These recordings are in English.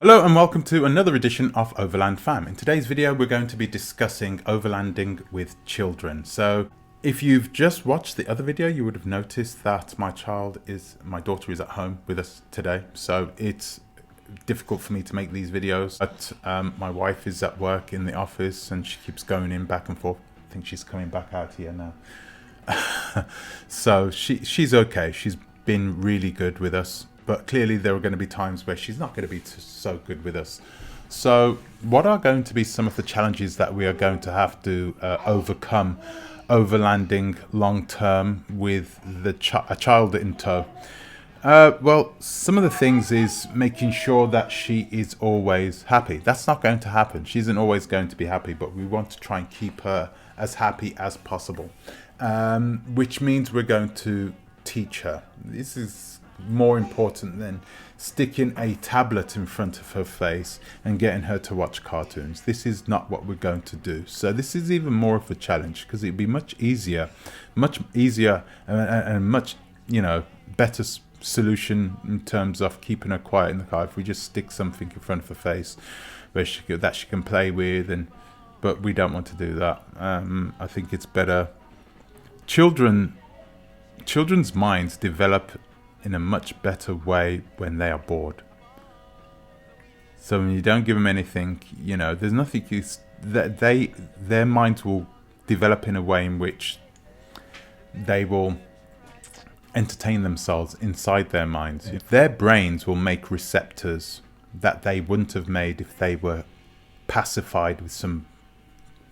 Hello and welcome to another edition of Overland Fam. In today's video we're going to be discussing overlanding with children. So if you've just watched the other video you would have noticed that my daughter is at home with us today. So it's difficult for me to make these videos, but my wife is at work in the office and she keeps going in back and forth. I think she's coming back out here now. So she's okay. She's been really good with us. But clearly there are going to be times where she's not going to be so good with us. So what are going to be some of the challenges that we are going to have to overcome overlanding long term with a child in tow? Well, some of the things is making sure that she is always happy. That's not going to happen. She isn't always going to be happy, but we want to try and keep her as happy as possible, which means we're going to teach her. This is more important than sticking a tablet in front of her face and getting her to watch cartoons. This is not what we're going to do. So this is even more of a challenge because it'd be much easier and much, better solution in terms of keeping her quiet in the car if we just stick something in front of her face where she can play with, but we don't want to do that. I think it's better. Children's minds develop in a much better way when they are bored. So when you don't give them anything, there's nothing that their minds will develop in a way in which they will entertain themselves inside their minds. Their brains will make receptors that they wouldn't have made if they were pacified with some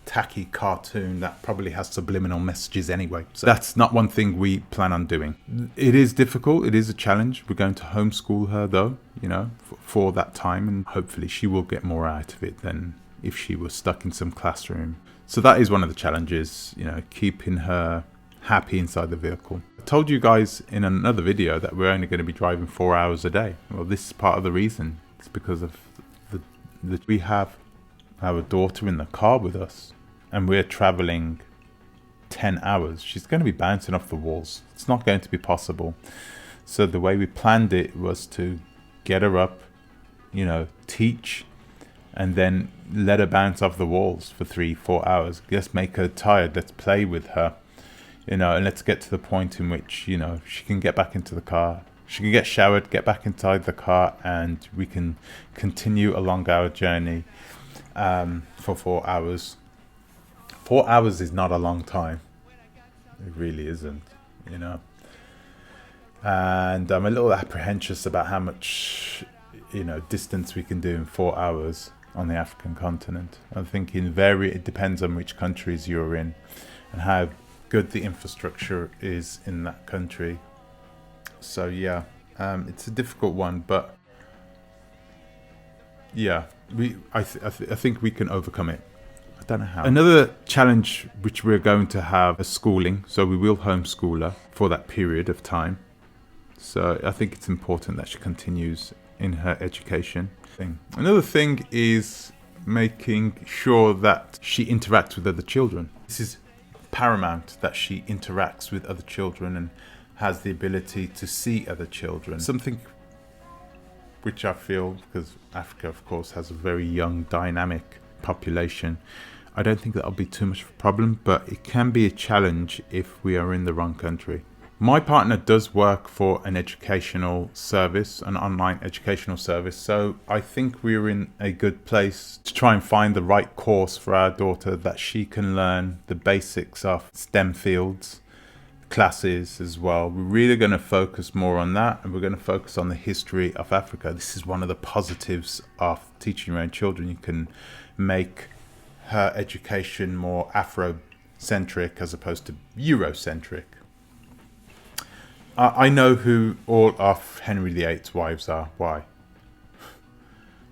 tacky cartoon that probably has subliminal messages anyway. So that's not one thing we plan on doing. It is difficult. It is a challenge. We're going to homeschool her though, for that time, and hopefully she will get more out of it than if she was stuck in some classroom. So that is one of the challenges, keeping her happy inside the vehicle. I told you guys in another video that we're only going to be driving 4 hours a day. Well, this is part of the reason. It's because of we have our daughter in the car with us, and we're traveling 10 hours. She's going to be bouncing off the walls. It's not going to be possible. So the way we planned it was to get her up, teach, and then let her bounce off the walls for 3-4 hours. Let's make her tired. Let's play with her, and let's get to the point in which, she can get back into the car. She can get showered, get back inside the car, and we can continue along our journey for 4 hours. 4 hours is not a long time. It really isn't, And I'm a little apprehensive about how much, distance we can do in 4 hours on the African continent. I think it depends on which countries you're in and how good the infrastructure is in that country. So yeah, it's a difficult one, but yeah, I think we can overcome it. I don't know how. Another challenge which we're going to have is schooling. So we will homeschool her for that period of time. So I think it's important that she continues in her education. Another thing is making sure that she interacts with other children. This is paramount, that she interacts with other children and has the ability to see other children. Something which I feel, because Africa of course has a very young dynamic population, I don't think that'll be too much of a problem, but it can be a challenge if we are in the wrong country. My partner does work for an educational service, an online educational service, so I think we're in a good place to try and find the right course for our daughter that she can learn the basics of STEM fields, classes as well. We're really going to focus more on that, and we're going to focus on the history of Africa. This is one of the positives of teaching your own children. You can make her education more Afrocentric as opposed to Eurocentric. I know who all of Henry VIII's wives are. Why?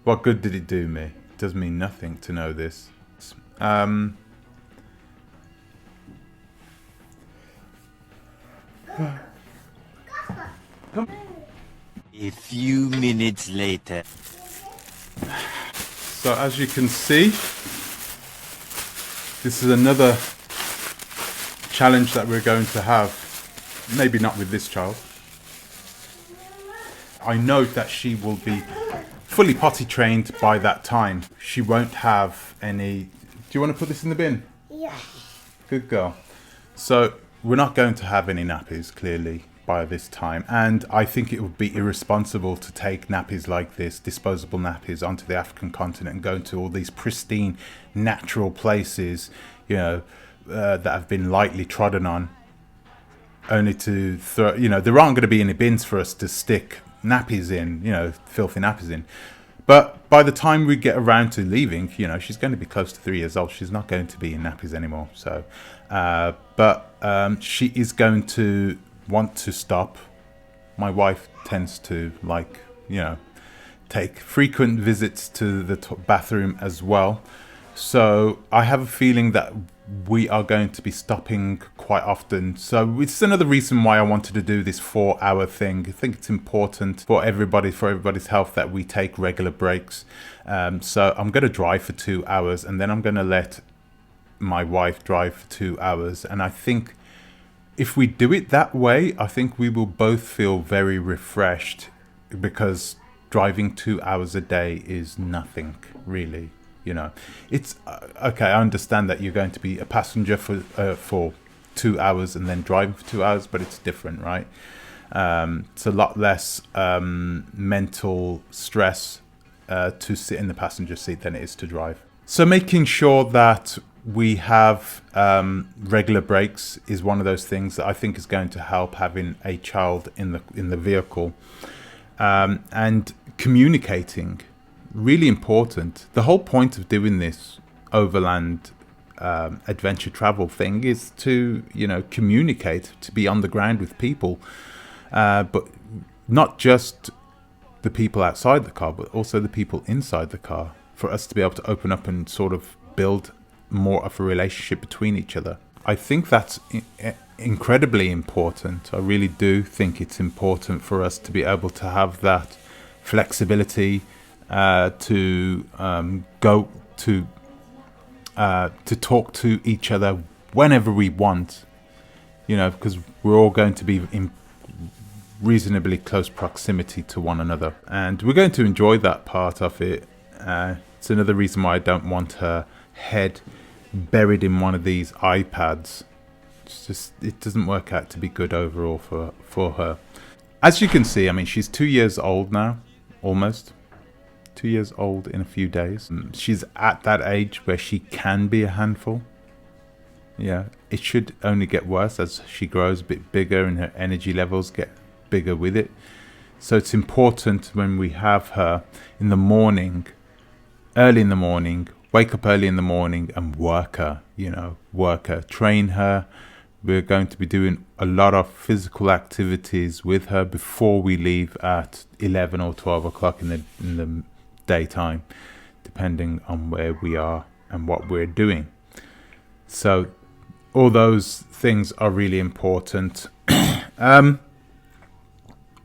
What good did it do me? It does mean nothing to know this. A few minutes later. So as you can see, this is another challenge that we're going to have. Maybe not with this child. I know that she will be fully potty trained by that time. She won't have any... Do you want to put this in the bin? Yeah. Good girl. So we're not going to have any nappies, clearly, by this time. And I think it would be irresponsible to take nappies like this, disposable nappies, onto the African continent and go into all these pristine, natural places, you know, that have been lightly trodden on, only to throw... You know, there aren't going to be any bins for us to stick nappies in, you know, filthy nappies in. But by the time we get around to leaving, you know, she's going to be close to 3 years old. She's not going to be in nappies anymore. So, she is going to want to stop. My wife tends to, like, you know, take frequent visits to the bathroom as well. So I have a feeling that we are going to be stopping quite often. So it's another reason why I wanted to do this 4-hour thing. I think it's important for everybody's health, that we take regular breaks. So I'm going to drive for 2 hours, and then I'm going to let my wife drive for 2 hours. And I think if we do it that way, I think we will both feel very refreshed, because driving 2 hours a day is nothing, really. You know, it's okay. I understand that you're going to be a passenger for 2 hours and then driving for 2 hours, but it's different, right? It's a lot less mental stress to sit in the passenger seat than it is to drive. So making sure that we have regular breaks is one of those things that I think is going to help, having a child in the vehicle, and communicating. Really important. The whole point of doing this overland adventure travel thing is to, you know, communicate, to be on the ground with people, but not just the people outside the car, but also the people inside the car, for us to be able to open up and sort of build more of a relationship between each other. I think that's incredibly important. I really do think it's important for us to be able to have that flexibility, to go to talk to each other whenever we want, you know, because we're all going to be in reasonably close proximity to one another, and we're going to enjoy that part of it. It's another reason why I don't want her head buried in one of these iPads. It's just, it doesn't work out to be good overall for her. As you can see, I mean, she's 2 years old now, almost 2 years old in a few days. She's at that age where she can be a handful. Yeah, it should only get worse as she grows a bit bigger and her energy levels get bigger with it. So it's important when we have her in the morning, early in the morning, wake up early in the morning and work her, you know, train her. We're going to be doing a lot of physical activities with her before we leave at 11 or 12 o'clock in the daytime, depending on where we are and what we're doing. So all those things are really important.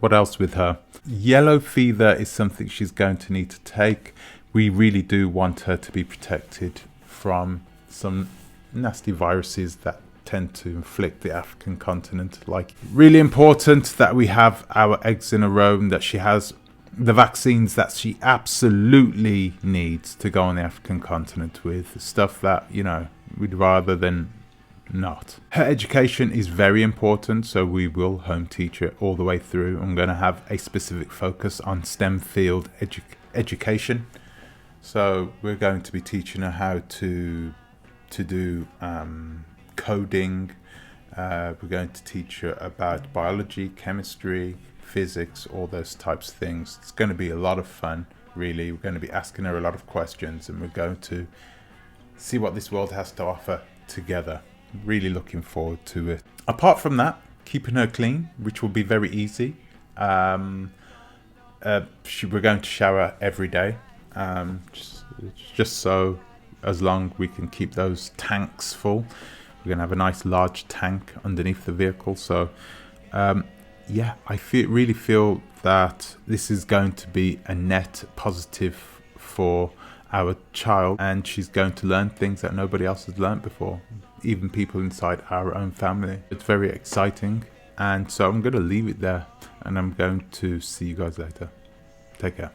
What else with her? Yellow fever is something she's going to need to take. We really do want her to be protected from some nasty viruses that tend to inflict the African continent. Like, really important that we have our eggs in a row and that she has the vaccines that she absolutely needs to go on the African continent with. Stuff that, you know, we'd rather than not. Her education is very important, so we will home teach her all the way through. I'm going to have a specific focus on STEM field education. So we're going to be teaching her how to do coding. We're going to teach her about biology, chemistry, physics, all those types of things. It's going to be a lot of fun, really. We're going to be asking her a lot of questions, and we're going to see what this world has to offer together. Really looking forward to it. Apart from that, keeping her clean, which will be very easy. We're going to shower every day, just so as long we can keep those tanks full. We're going to have a nice large tank underneath the vehicle. So yeah, I really feel that this is going to be a net positive for our child, and she's going to learn things that nobody else has learned before, even people inside our own family. It's very exciting, and so I'm going to leave it there, and I'm going to see you guys later. Take care.